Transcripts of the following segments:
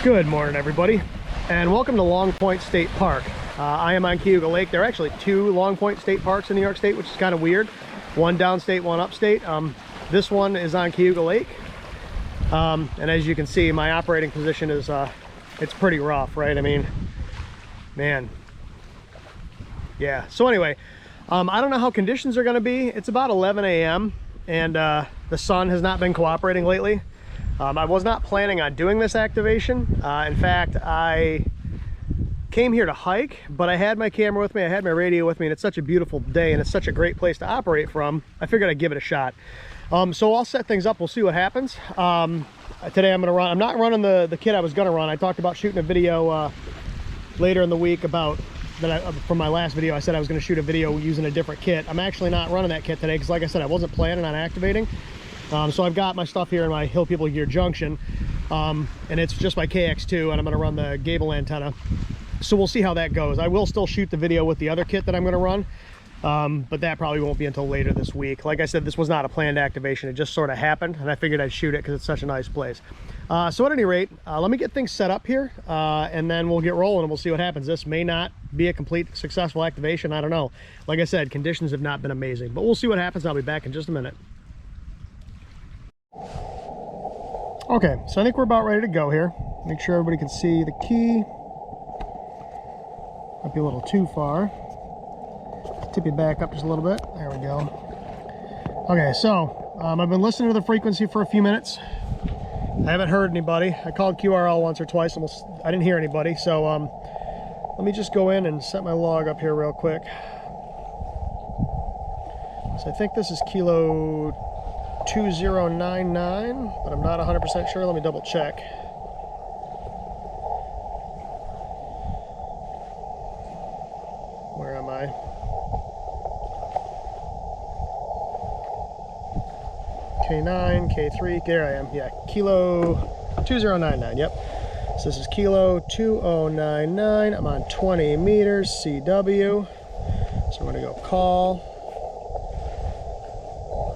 Good morning, everybody, and welcome to Long Point State Park. I am on Cayuga Lake. There are actually two Long Point State Parks in New York State, which is kind of weird. One downstate, one upstate. This one is on Cayuga Lake, and as you can see, my operating position is it's pretty rough, right? I mean, man, yeah. So anyway, I don't know how conditions are going to be. It's about 11 a.m. and the sun has not been cooperating lately. I was not planning on doing this activation. In fact, I came here to hike, but I had my camera with me, I had my radio with me, and it's such a beautiful day and it's such a great place to operate from. I figured I'd give it a shot. So I'll set things up, we'll see what happens. Today I'm not running the kit I was gonna run. I talked about shooting a video later in the week about from my last video. I said I was gonna shoot a video using a different kit. I'm actually not running that kit today because, like I said, I wasn't planning on activating. So I've got my stuff here in my Hill People Gear Junction, and it's just my KX2, and I'm going to run the gable antenna. So we'll see how that goes. I will still shoot the video with the other kit that I'm going to run, but that probably won't be until later this week. Like I said, this was not a planned activation. It just sort of happened, and I figured I'd shoot it because it's such a nice place. So at any rate, let me get things set up here, and then we'll get rolling and we'll see what happens. This may not be a complete successful activation. I don't know. Like I said, conditions have not been amazing, but we'll see what happens. I'll be back in just a minute. Okay, so I think we're about ready to go here. Make sure everybody can see the key. Might be a little too far. Tip you back up just a little bit. There we go. Okay, so I've been listening to the frequency for a few minutes. I haven't heard anybody. I called QRL once or twice, almost I didn't hear anybody. So let me just go in and set my log up here real quick. So I think this is Kilo 2099, but I'm not 100% sure. Let me double check. Where am I? K9, K3, there I am. Yeah, Kilo 2099, yep. So this is Kilo 2099. I'm on 20 meters, CW. So we're gonna go call.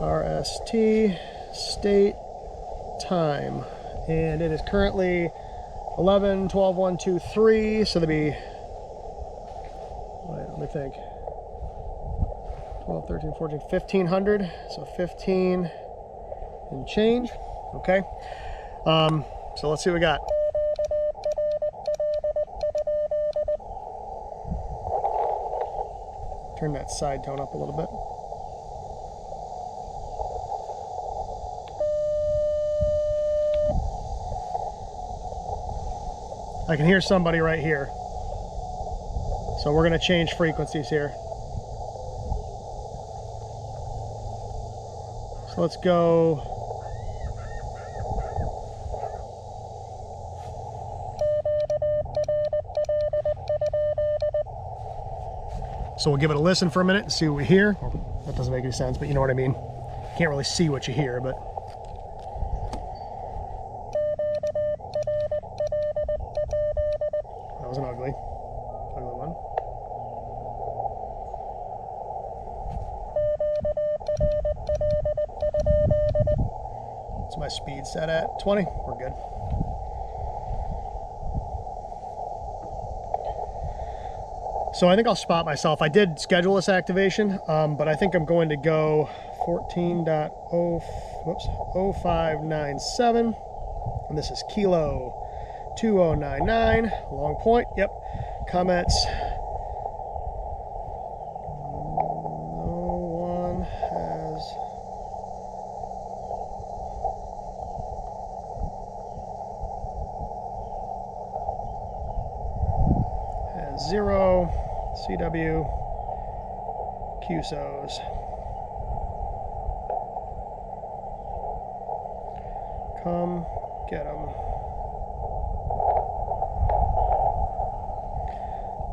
RST state time, and it is currently 11:12:123. So there'd be, wait, let me think, 12, 13, 14, 1500. So 15 and change. Okay. So let's see what we got. Turn that side tone up a little bit. I can hear somebody right here. So we're going to change frequencies here. So let's go. So we'll give it a listen for a minute and see what we hear. That doesn't make any sense, but you know what I mean. Can't really see what you hear, but. That was an ugly one. What's my speed set at? 20? We're good. So I think I'll spot myself. I did schedule this activation, but I think I'm going to go 14.0597, and this is Kilo 2099, Long Point, yep. Comments. No one has zero CW QSOs. Come get them.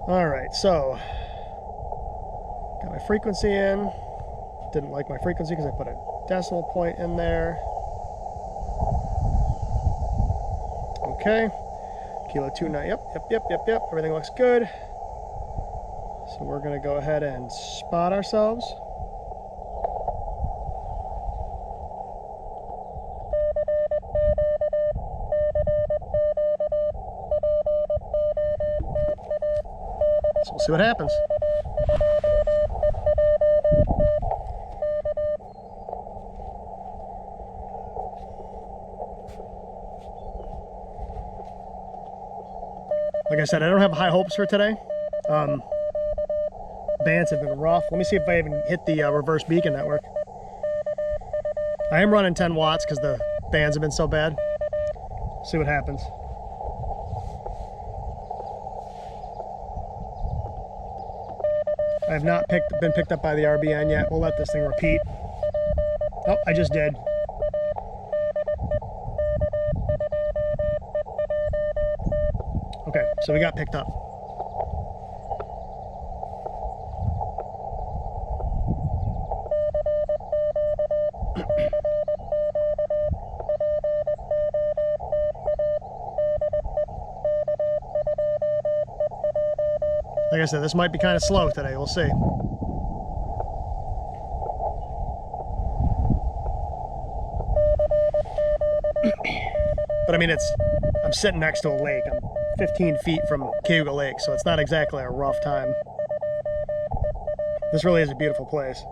All right, so got my frequency in. Didn't like my frequency because I put a decimal point in there. Okay, Kilo 29. Yep. Everything looks good. So we're gonna go ahead and spot ourselves. see what happens. Like I said, I don't have high hopes for today. Bands have been rough. Let me see if I even hit the reverse beacon network. I am running 10 watts because the bands have been so bad. See what happens. I have not been picked up by the RBN yet. We'll let this thing repeat. Oh, I just did. Okay, so we got picked up. Like I said, this might be kind of slow today. We'll see. But I mean, I'm sitting next to a lake. I'm 15 feet from Cayuga Lake, so it's not exactly a rough time. This really is a beautiful place.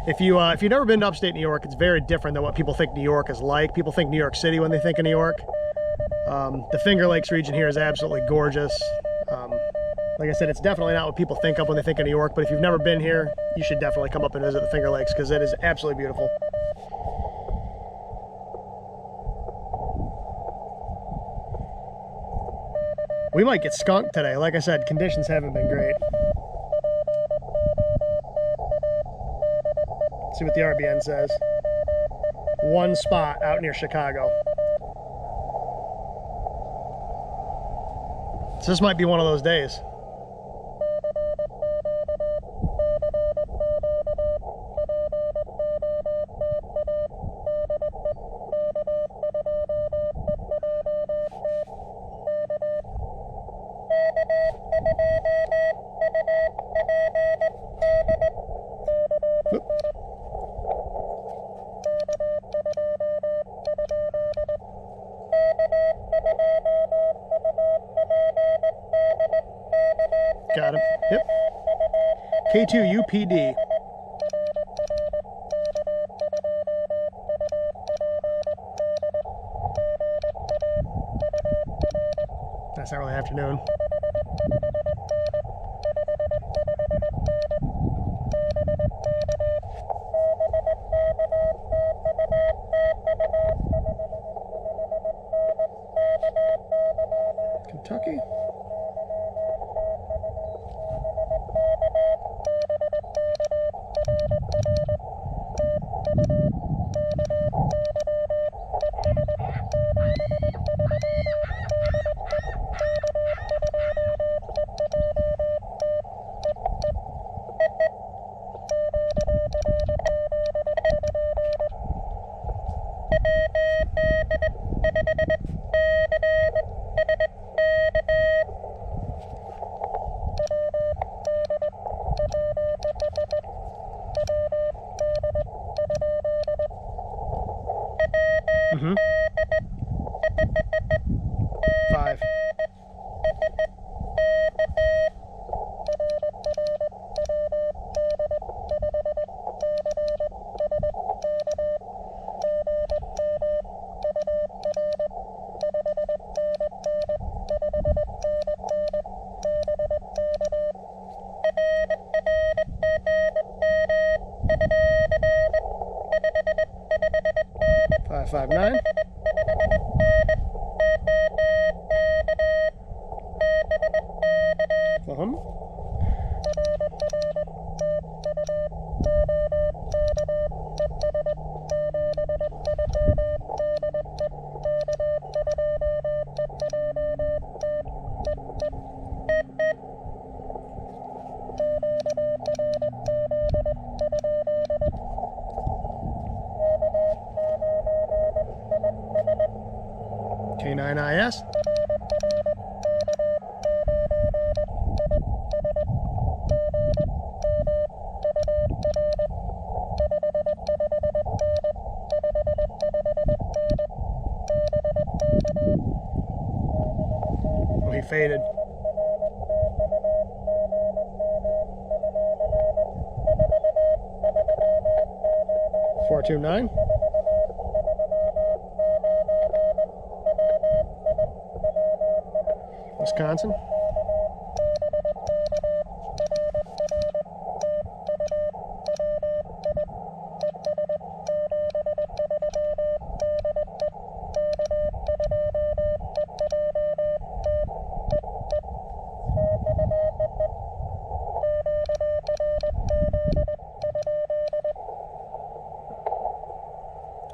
If you've never been to upstate New York, it's very different than what people think New York is like. People think New York City when they think of New York. The Finger Lakes region here is absolutely gorgeous. Like I said, it's definitely not what people think of when they think of New York, but if you've never been here, you should definitely come up and visit the Finger Lakes because it is absolutely beautiful. We might get skunked today. Like I said, conditions haven't been great. Let's see what the RBN says. One spot out near Chicago. So this might be one of those days. Got him. Yep. K-2099. That's not really afternoon. Kentucky. Mm-hmm. 5. Five, 5, 9. K9IS. Oh, he faded. 429. Wisconsin.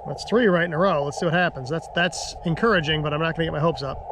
That's 3 right in a row. Let's see what happens. That's encouraging, but I'm not going to get my hopes up.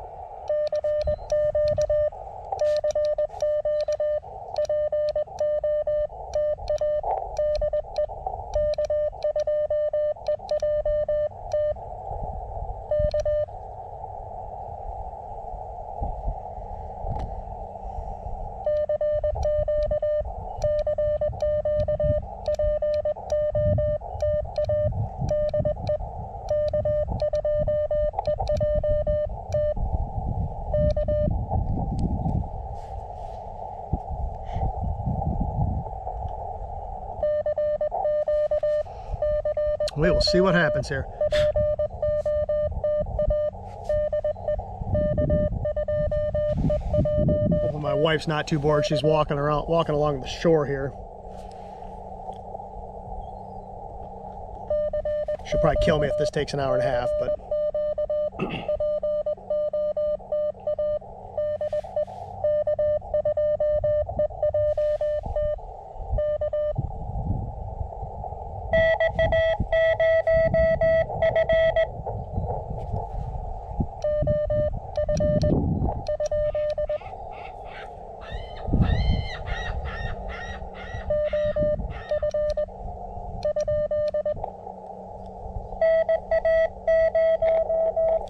We will see what happens here. Hopefully my wife's not too bored. She's walking along the shore here. She'll probably kill me if this takes an hour and a half, but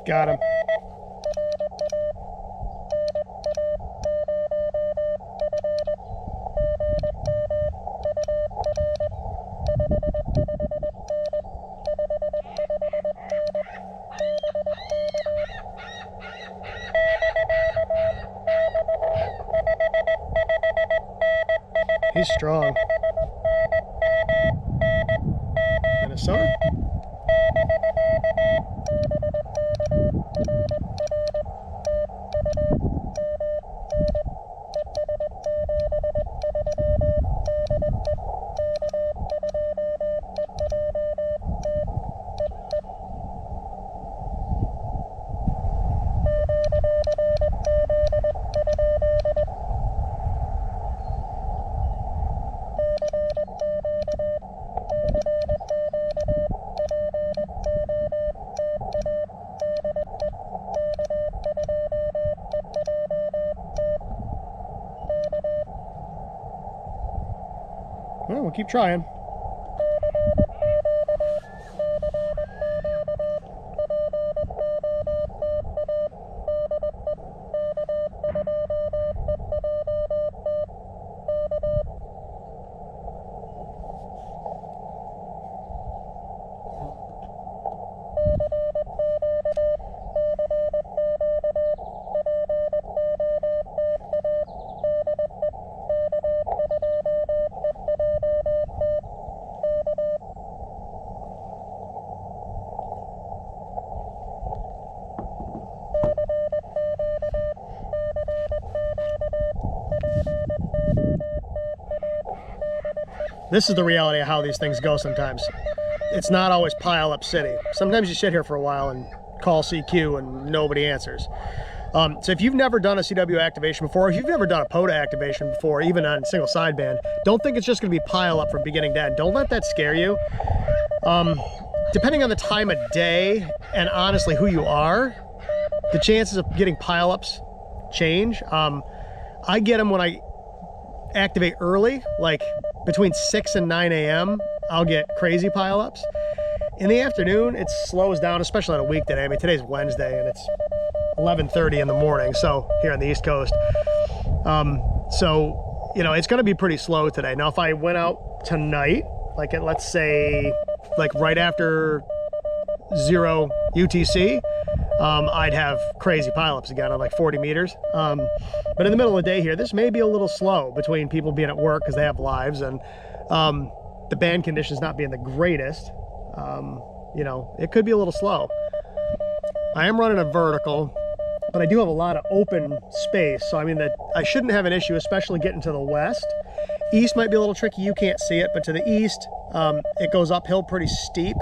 got him. He's strong. Minnesota? Well, we'll keep trying. This is the reality of how these things go sometimes. It's not always pile up city. Sometimes you sit here for a while and call CQ and nobody answers. So if you've never done a CW activation before, if you've never done a POTA activation before, even on single sideband, don't think it's just going to be pile up from beginning to end. Don't let that scare you. Depending on the time of day and honestly who you are, the chances of getting pile ups change. I get them when I activate early, like between 6 and 9 a.m. I'll get crazy pile-ups. In the afternoon, it slows down, especially on a weekday. I mean, today's Wednesday and it's 11:30 in the morning, so here on the East Coast. So, you know, it's gonna be pretty slow today. Now, if I went out tonight, like at, let's say, like right after 0 UTC, I'd have crazy pileups again on like 40 meters. But in the middle of the day here, this may be a little slow between people being at work because they have lives and the band conditions not being the greatest. you know, it could be a little slow. I am running a vertical, but I do have a lot of open space. So I mean that I shouldn't have an issue, especially getting to the west. East might be a little tricky. You can't see it, but to the east, it goes uphill pretty steep.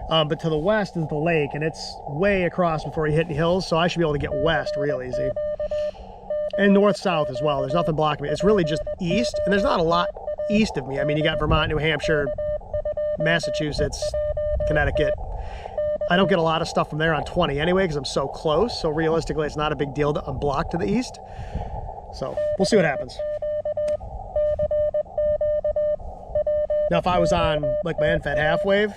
But to the west is the lake, and it's way across before you hit any hills. So I should be able to get west real easy. And north-south as well. There's nothing blocking me. It's really just east, and there's not a lot east of me. I mean, you got Vermont, New Hampshire, Massachusetts, Connecticut. I don't get a lot of stuff from there on 20 anyway, because I'm so close. So realistically, it's not a big deal that I'm blocked to the east. So we'll see what happens. Now, if I was on like my end-fed half wave,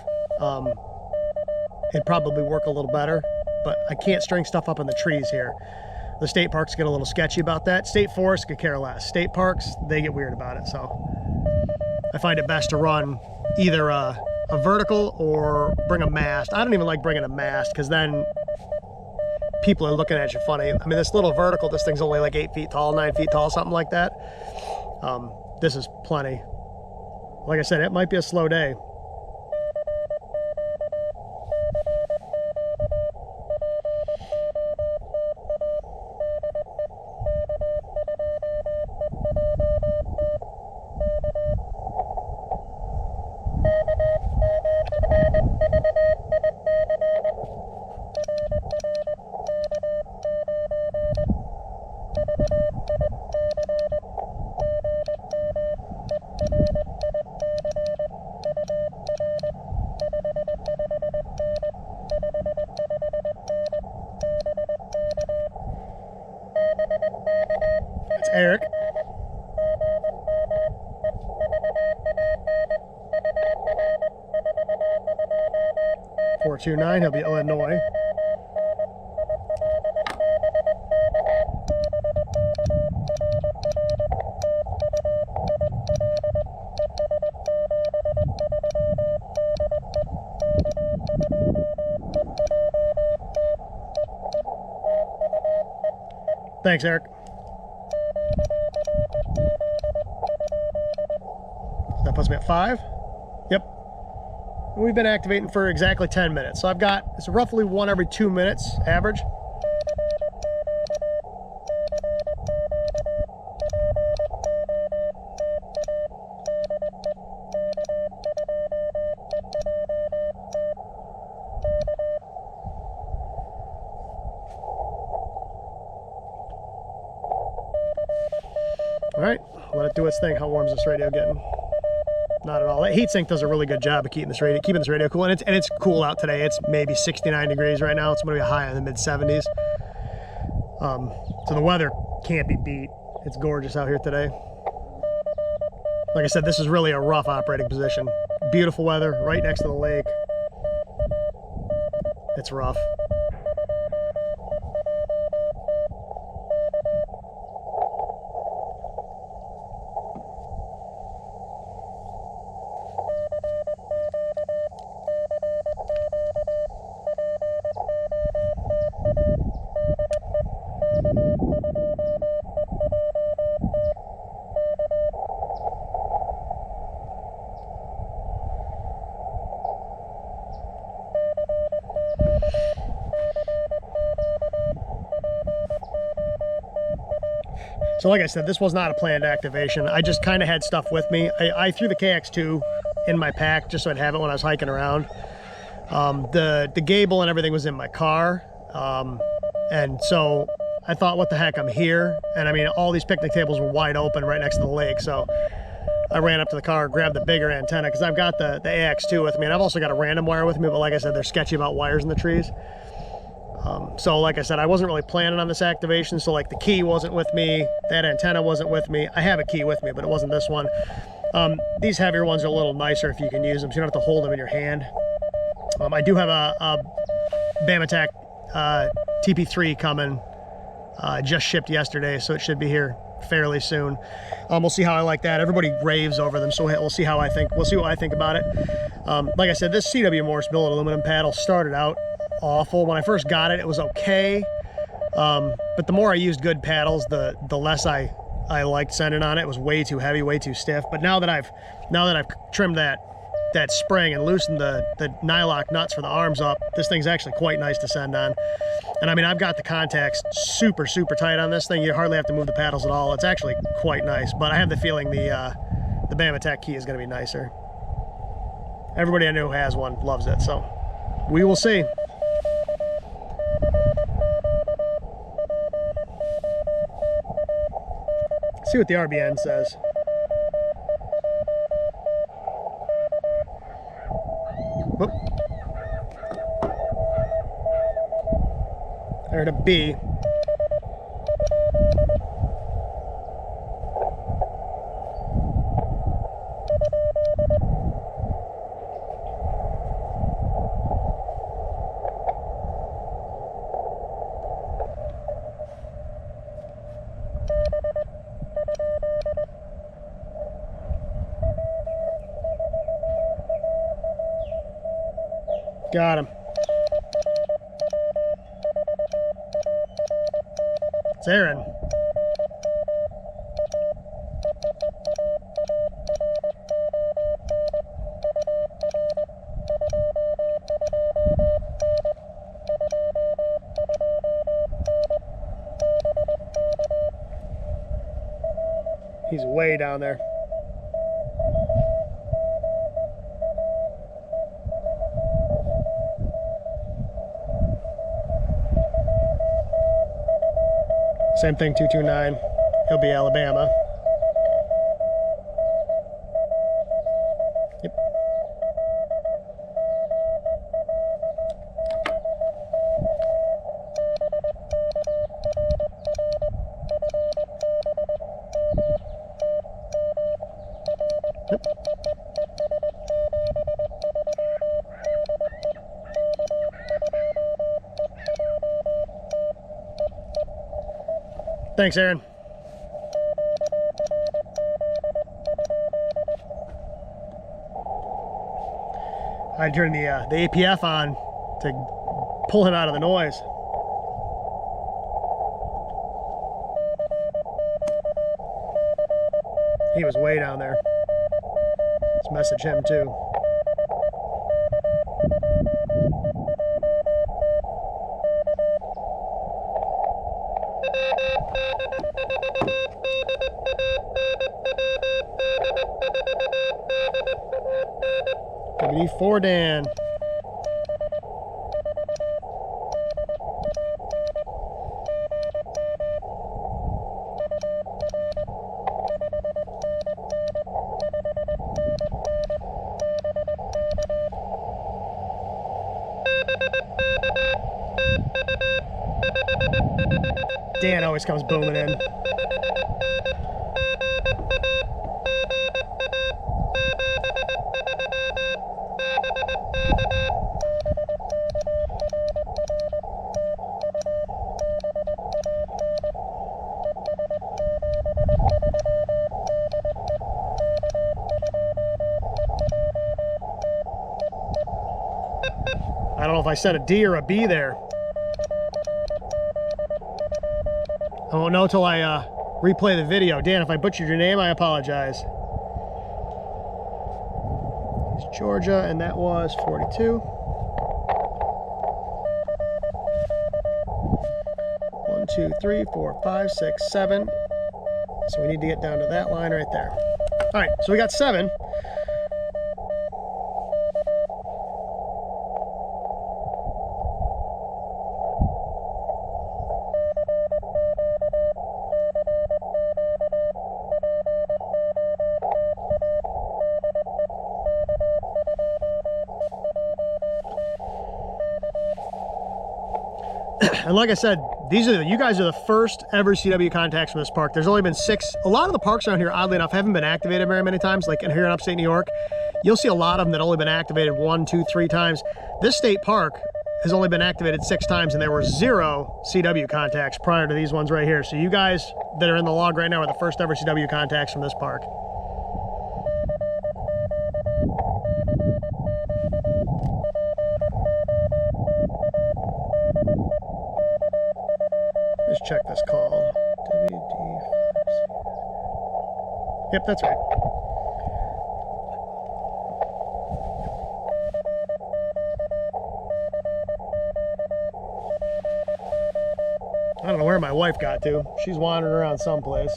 it'd probably work a little better, but I can't string stuff up in the trees here. The state parks get a little sketchy about that. State forests could care less. State parks, they get weird about it. So I find it best to run either a vertical or bring a mast. I don't even like bringing a mast because then people are looking at you funny. I mean, this little vertical, this thing's only like 8 feet tall, 9 feet tall, something like that. This is plenty. Like I said, it might be a slow day. It's Eric. .429, he'll be Illinois. Thanks, Eric. So that puts me at 5. Yep. And we've been activating for exactly 10 minutes. So I've got, it's roughly 1 every 2 minutes average. All right, let it do its thing. How warm is this radio getting? Not at all. That heatsink does a really good job of keeping this radio cool, and it's cool out today. It's maybe 69 degrees right now. It's going to be high in the mid 70s. So the weather can't be beat. It's gorgeous out here today. Like I said, this is really a rough operating position. Beautiful weather, right next to the lake. It's rough. So like I said, this was not a planned activation. I just kind of had stuff with me. I threw the KX2 in my pack just so I'd have it when I was hiking around. The gable and everything was in my car. And so I thought, what the heck, I'm here. And I mean, all these picnic tables were wide open right next to the lake. So I ran up to the car, grabbed the bigger antenna because I've got the AX2 with me. And I've also got a random wire with me, but like I said, they're sketchy about wires in the trees. So like I said, I wasn't really planning on this activation. So like the key wasn't with me, that antenna wasn't with me. I have a key with me, but it wasn't this one. These heavier ones are a little nicer if you can use them, so you don't have to hold them in your hand. I do have a BAM Attack TP3 coming, just shipped yesterday, so it should be here fairly soon. We'll see how I like that. Everybody raves over them, so we'll see how I think. We'll see what I think about it. Like I said, this CW Morse billet aluminum paddle started out awful. When I first got it, it was okay, but the more I used good paddles, the less I liked sending on it. It was way too heavy, way too stiff. But now that I've trimmed that that spring and loosen the nylock nuts for the arms up, this thing's actually quite nice to send on. And I mean, I've got the contacts super, super tight on this thing. You hardly have to move the paddles at all. It's actually quite nice, but I have the feeling the Bama Tech key is gonna be nicer. Everybody I know who has one loves it, so we will see. See what the RBN says. Whoop. I heard a B. Got him. It's Aaron. He's way down there. Same thing, 229. He'll be Alabama. Yep. Yep. Thanks, Aaron. I turned the APF on to pull him out of the noise. He was way down there. Let's message him too. WD4 Dan. Dan always comes booming in. I don't know if I said a D or a B there. I won't know till I replay the video. Dan, if I butchered your name, I apologize. It's Georgia, and that was 42. 1, 2, 3, 4, 5, 6, 7. So we need to get down to that line right there. All right, so we got 7. And like I said, you guys are the first ever CW contacts from this park. There's only been 6. A lot of the parks around here, oddly enough, haven't been activated very many times. Like in here in upstate New York, you'll see a lot of them that only been activated 1, 2, 3 times. This state park has only been activated 6 times, and there were 0 CW contacts prior to these ones right here. So you guys that are in the log right now are the first ever CW contacts from this park. Let's check this call. WD5. Yep, that's right. I don't know where my wife got to. She's wandering around someplace.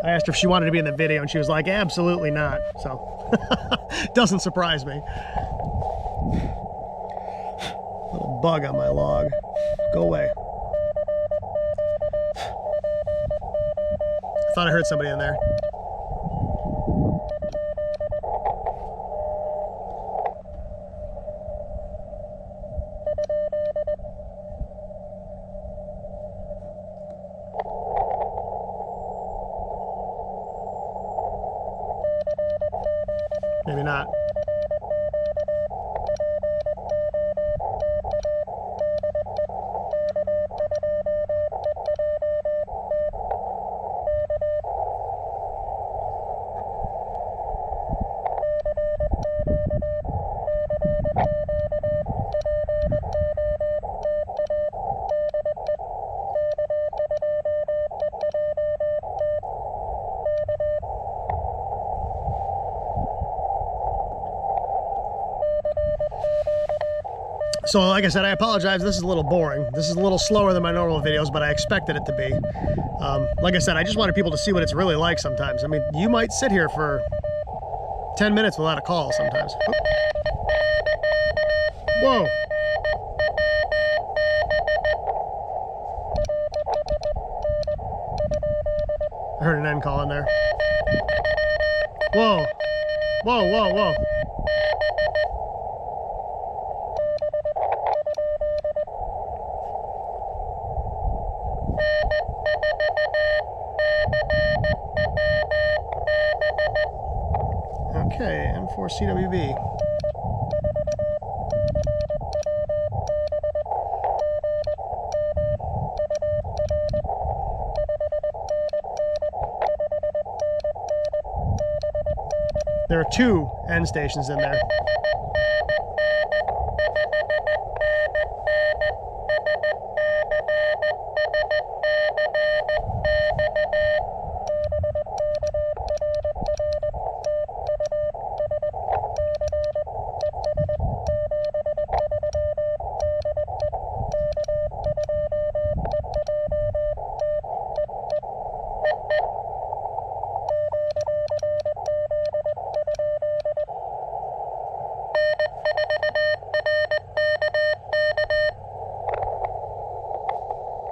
I asked her if she wanted to be in the video, and she was like, absolutely not. So, doesn't surprise me. Little bug on my log. Go away. I thought I heard somebody in there. Maybe not. So like I said, I apologize, this is a little boring. This is a little slower than my normal videos, but I expected it to be. Like I said, I just wanted people to see what it's really like sometimes. I mean, you might sit here for 10 minutes without a call sometimes. Whoa. I heard an end call in there. Whoa. Whoa, whoa, whoa. Okay, M4 CWB. There are 2 end stations in there.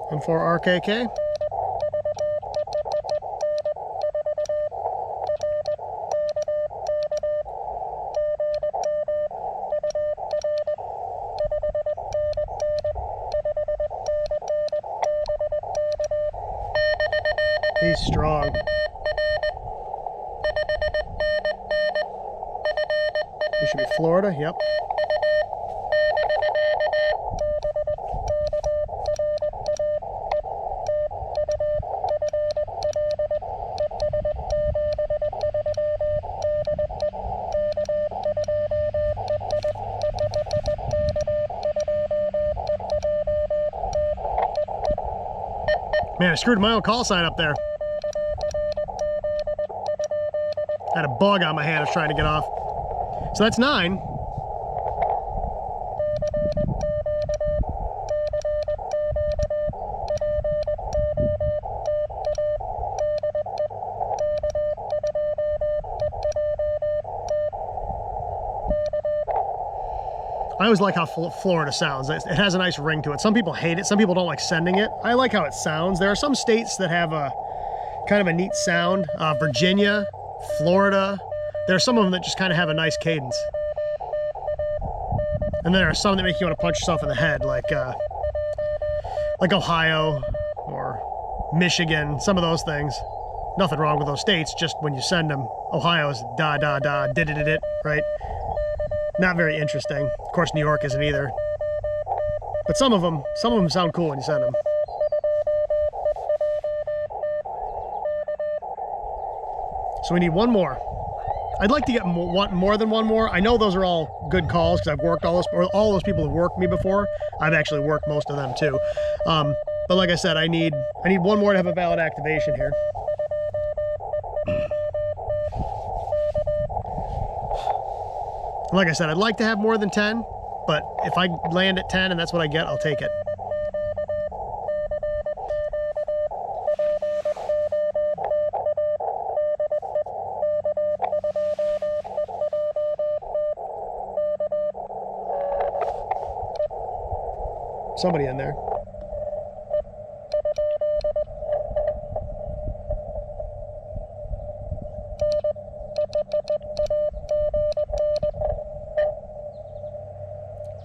And for RKK. He's strong. This should be Florida, yep. Man, I screwed my own call sign up there. I had a bug on my hand I was trying to get off. So that's 9. I always like how Florida sounds. It has a nice ring to it. Some people hate it. Some people don't like sending it. I like how it sounds. There are some states that have a kind of a neat sound. Virginia, Florida. There are some of them that just kind of have a nice cadence. And there are some that make you want to punch yourself in the head, like Ohio or Michigan, some of those things. Nothing wrong with those states, just when you send them. Ohio's da da da, did, right? Not very interesting. Of course, New York isn't either. But some of them sound cool when you send them. So we need one more. I'd like to get more than one more. I know those are all good calls because I've worked all those people have worked me before. I've actually worked most of them too. But like I said, I need one more to have a valid activation here. Like I said, I'd like to have more than 10, but if I land at 10 and that's what I get, I'll take it. somebody in there.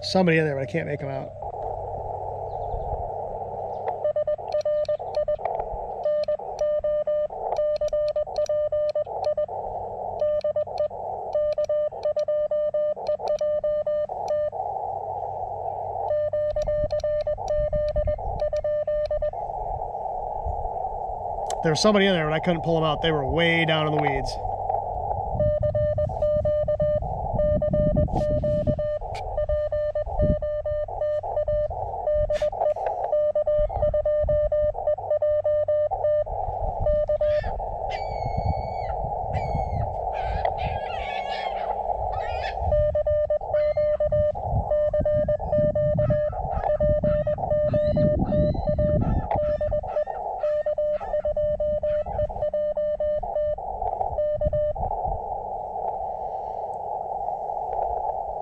Somebody in there, but I can't make them out. There was somebody in there, but I couldn't pull them out. They were way down in the weeds.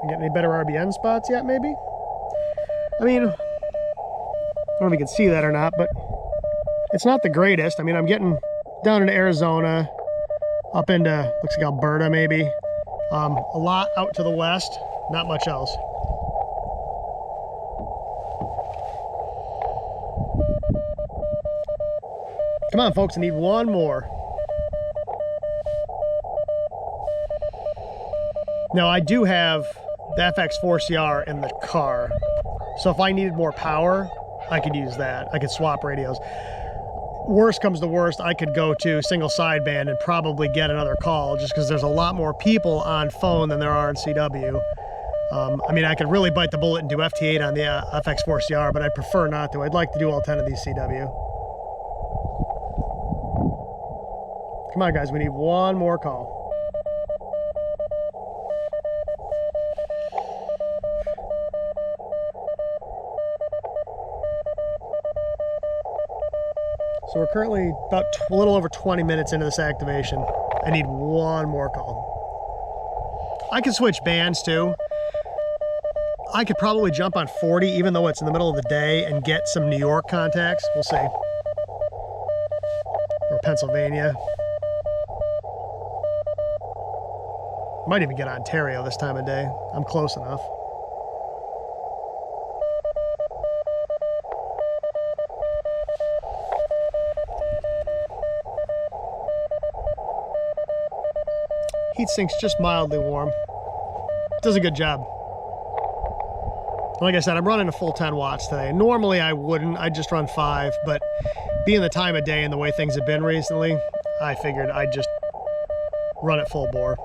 Get any better RBN spots yet, maybe? I mean, I don't know if you can see that or not, but it's not the greatest. I mean, I'm getting down into Arizona, up into, looks like Alberta maybe. A lot out to the west, not much else. Come on, folks, I need one more. Now, I do have the FX4CR in the car, so if I needed more power, I could use that. I could swap radios. Worst comes to worst, I could go to single sideband and probably get another call, just because there's a lot more people on phone than there are in CW. I mean, I could really bite the bullet and do FT8 on the FX4CR, but I'd prefer not to. I'd like to do all 10 of these CW. Come on, guys, we need one more call. So we're currently about a little over 20 minutes into this activation. I need one more call. I can switch bands too. I could probably jump on 40 even though it's in the middle of the day and get some New York contacts. We'll see. Or Pennsylvania. Might even get Ontario this time of day. I'm close enough. Heat sink's just mildly warm. Does a good job. Like I said, I'm running a full 10 watts today. Normally I wouldn't, I'd just run 5, but being the time of day and the way things have been recently, I figured I'd just run it full bore.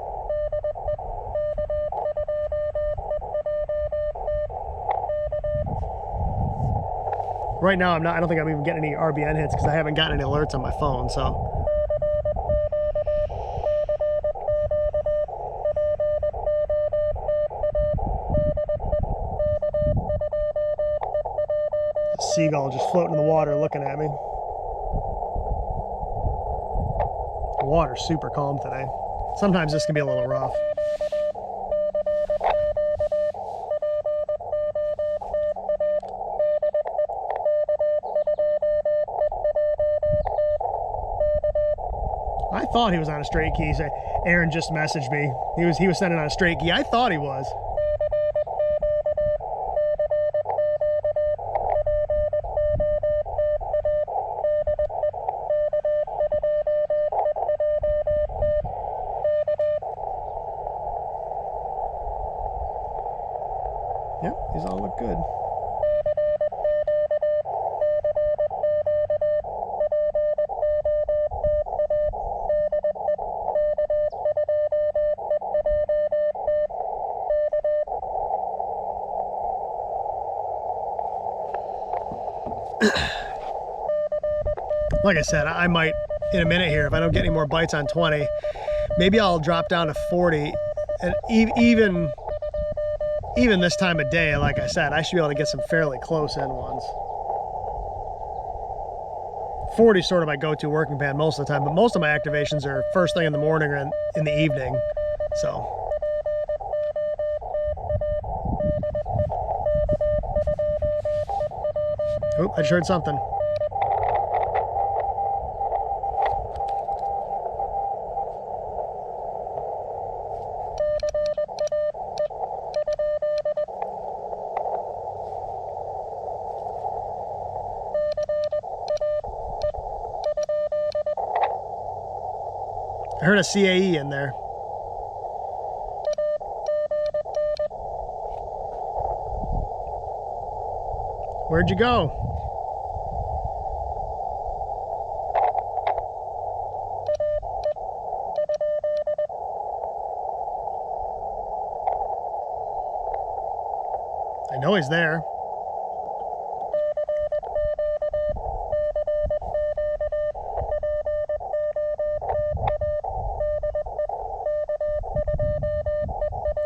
Right now I don't think I'm even getting any RBN hits because I haven't gotten any alerts on my phone, so. Seagull just floating in the water looking at me. The water's super calm today. Sometimes this can be a little rough. I thought he was on a straight key. So Aaron just messaged me. He was sending on a straight key. I thought he was. Yep, these all look good. Like I said, I might, in a minute here, if I don't get any more bites on 20, maybe I'll drop down to 40. And even this time of day, like I said, I should be able to get some fairly close-in ones. 40 is sort of my go-to working band most of the time, but most of my activations are first thing in the morning or in the evening, so. Oh, I just heard something. I heard a CAE in there. Where'd you go? I know he's there.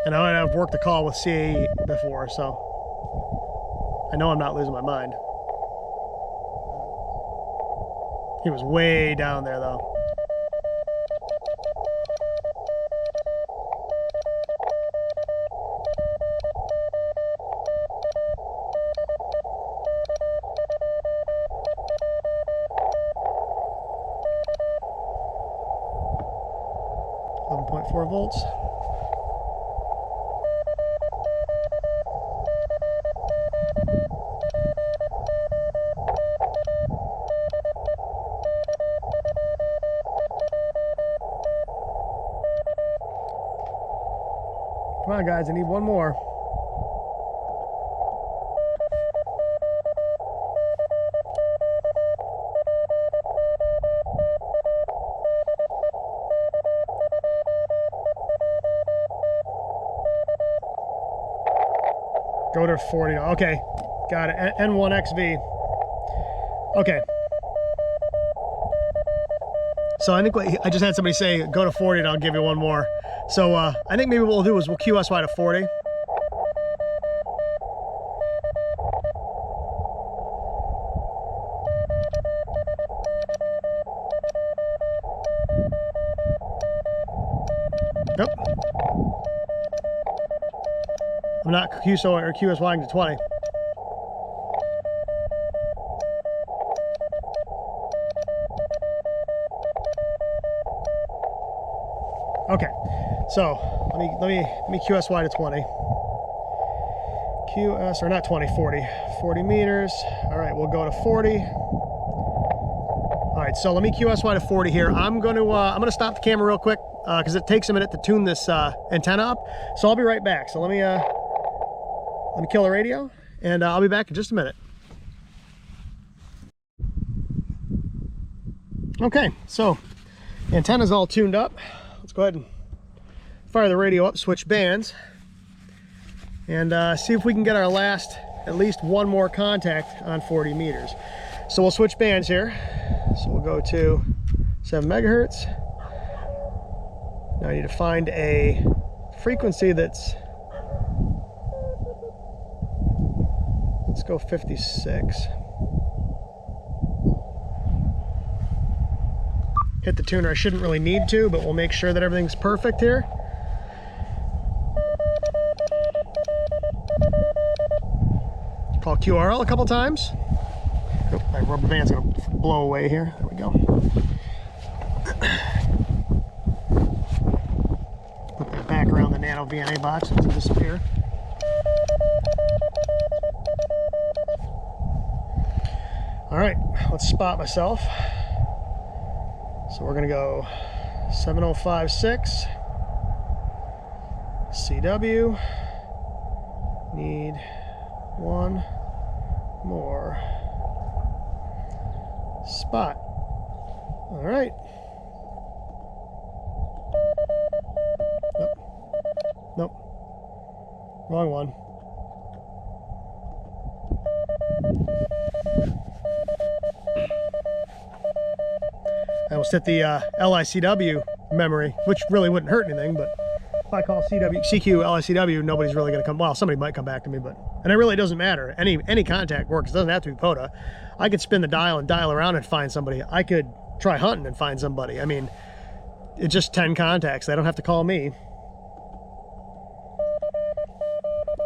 And I've worked a call with CAE before, so I know I'm not losing my mind. He was way down there, though. .4 volts. Come on, guys, I need one more. Go to 40. Okay, got it. N1XV. Okay. So I think I just had somebody say, go to 40 and I'll give you one more. So I think maybe what we'll do is we'll QSY to 40. Nope. I'm not QSYing to 20. Okay, so let me QSY to 20. QS, or not 20, 40 meters. All right, we'll go to 40. All right, so let me QSY to 40 here. I'm gonna stop the camera real quick because it takes a minute to tune this antenna up. So I'll be right back. So let me kill the radio, and I'll be back in just a minute. Okay, so the antenna's all tuned up. Let's go ahead and fire the radio up, switch bands, and see if we can get our last, at least one more contact on 40 meters. So we'll switch bands here. So we'll go to 7 megahertz. Now I need to find a frequency that's, let's go 56. Hit the tuner. I shouldn't really need to, but we'll make sure that everything's perfect here. Call QRL a couple times. Oh, my rubber band's gonna blow away here. There we go. Put that back around the nano VNA box, it'll disappear. All right, let's spot myself. So we're gonna go 7056 CW. Need one more spot. All right. Nope. Nope. Wrong one. I almost hit the LICW memory, which really wouldn't hurt anything, but if I call CQ LICW, nobody's really gonna come. Well, somebody might come back to me, but, and it really doesn't matter. Any contact works. It doesn't have to be POTA. I could spin the dial and dial around and find somebody. I could try hunting and find somebody. I mean, it's just 10 contacts. They don't have to call me.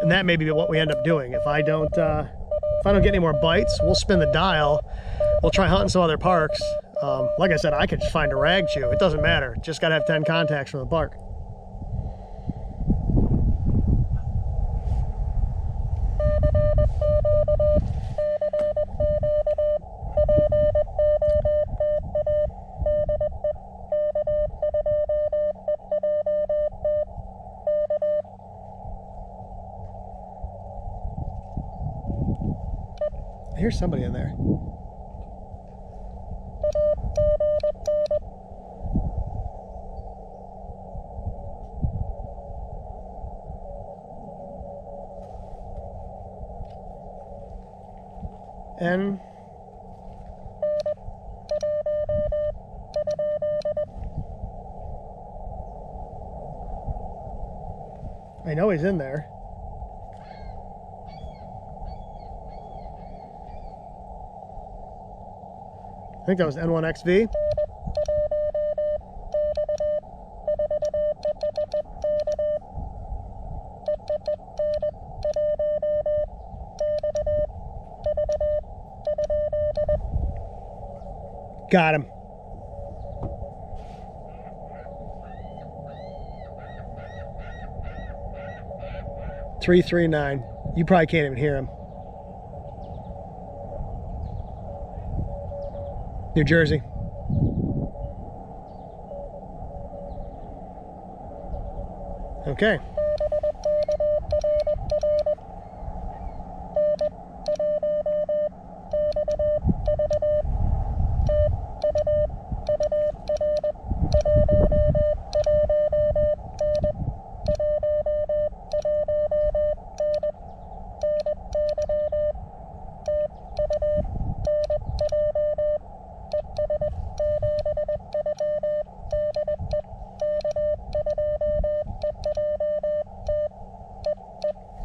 And that may be what we end up doing. If I don't if I don't get any more bites, we'll spin the dial. We'll try hunting some other parks. Like I said, I could just find a rag chew. It doesn't matter. Just got to have 10 contacts from the park. I hear somebody in there. And I know he's in there. I think that was N1XV. Got him. .339. You probably can't even hear him. New Jersey. Okay.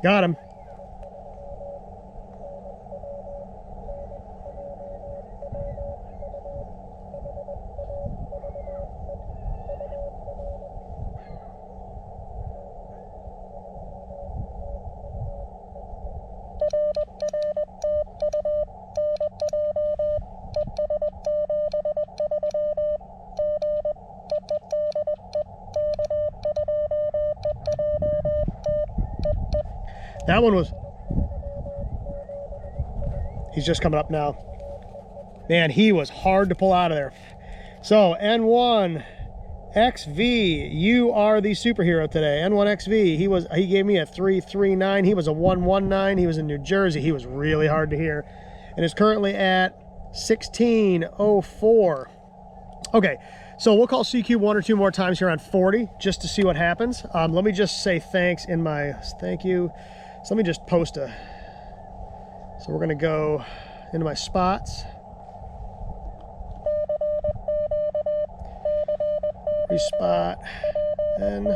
Got him. That one was, he's just coming up now. Man, he was hard to pull out of there. So N1XV, you are the superhero today. N1XV, he gave me a 339. He was a 119. He was in New Jersey. He was really hard to hear. And is currently at 1604. Okay, so we'll call CQ one or two more times here on 40 just to see what happens. Let me just say thanks in my thank you. So let me just post a, so we're gonna go into my spots. Respot N1XV.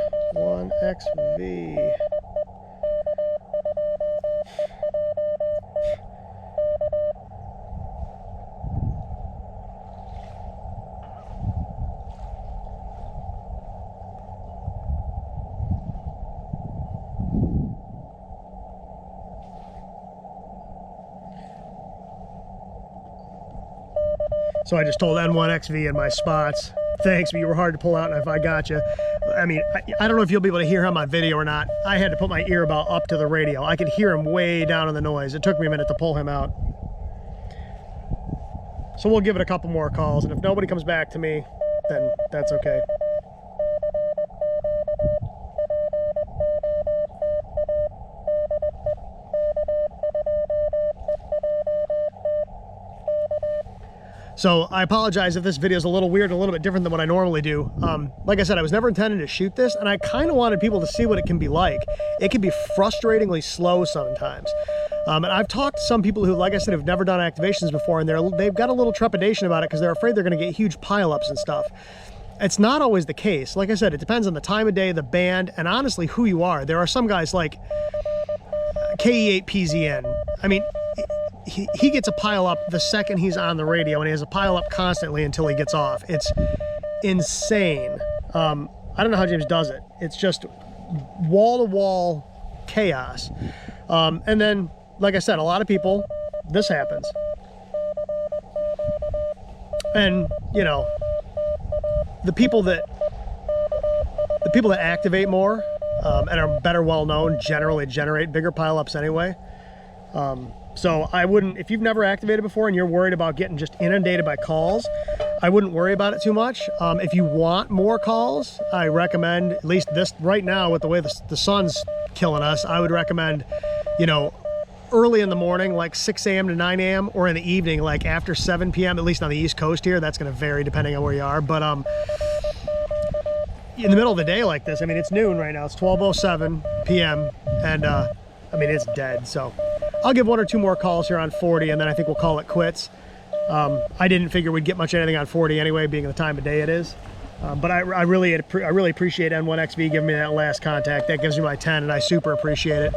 So I just told N1XV in my spots, thanks, but you were hard to pull out, and if I got you. I mean, I don't know if you'll be able to hear him on video or not. I had to put my ear about up to the radio. I could hear him way down in the noise. It took me a minute to pull him out. So we'll give it a couple more calls, and if nobody comes back to me, then that's okay. So I apologize if this video is a little weird, a little bit different than what I normally do. Like I said, I was never intending to shoot this, and I kind of wanted people to see what it can be like. It can be frustratingly slow sometimes. And I've talked to some people who, like I said, have never done activations before, and they've got a little trepidation about it because they're afraid they're going to get huge pileups and stuff. It's not always the case. Like I said, it depends on the time of day, the band, and honestly who you are. There are some guys like KE8PZN. I mean, he gets a pile up the second he's on the radio, and he has a pile up constantly until he gets off. It's insane. I don't know how James does it. It's just wall-to-wall chaos. And then, like I said, a lot of people this happens. And, you know, the people that activate more and are better well known generally generate bigger pileups anyway. So I wouldn't, if you've never activated before and you're worried about getting just inundated by calls, I wouldn't worry about it too much. If you want more calls, I recommend, at least this right now with the way the sun's killing us, I would recommend, you know, early in the morning, like 6 a.m. to 9 a.m. or in the evening, like after 7 p.m., at least on the East Coast here. That's going to vary depending on where you are. But in the middle of the day like this, I mean, it's noon right now. It's 12:07 p.m. and I mean, it's dead. So I'll give 1 or 2 more calls here on 40, and then I think we'll call it quits. I didn't figure we'd get much anything on 40 anyway, being the time of day it is. But I really appreciate N1XV giving me that last contact. That gives me my 10, and I super appreciate it.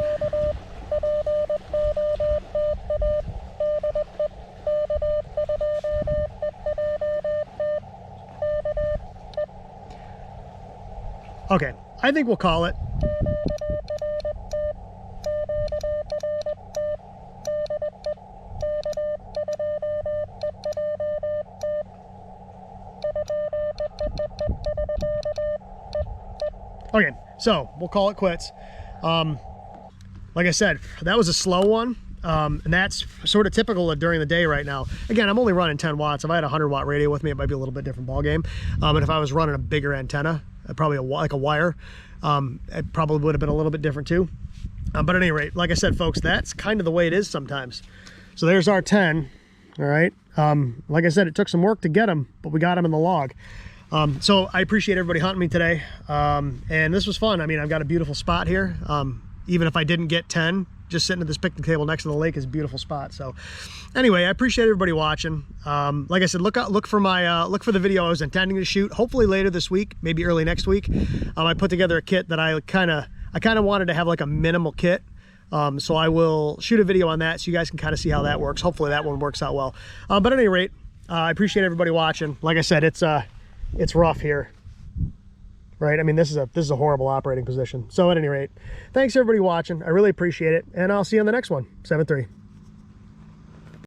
Okay, I think we'll call it. Okay, so we'll call it quits. Like I said, that was a slow one, and that's sort of typical of during the day right now. Again, I'm only running 10 watts. If I had a 100 watt radio with me, it might be a little bit different ball game. And if I was running a bigger antenna, probably like a wire, it probably would have been a little bit different too. But at any rate, like I said, folks, that's kind of the way it is sometimes. So there's our 10, all right? Like I said, it took some work to get them, but we got them in the log. So I appreciate everybody hunting me today. And this was fun. I mean, I've got a beautiful spot here. Even if I didn't get 10, just sitting at this picnic table next to the lake is a beautiful spot. So anyway, I appreciate everybody watching. Like I said, look for the video I was intending to shoot, hopefully later this week, maybe early next week. I put together a kit that I kind of wanted to have like a minimal kit. So I will shoot a video on that so you guys can kind of see how that works. Hopefully that one works out well. But at any rate, I appreciate everybody watching. Like I said, it's rough here, right? I mean, this is a horrible operating position. So at any rate, thanks everybody watching. I really appreciate it, and I'll see you on the next one. 7-3.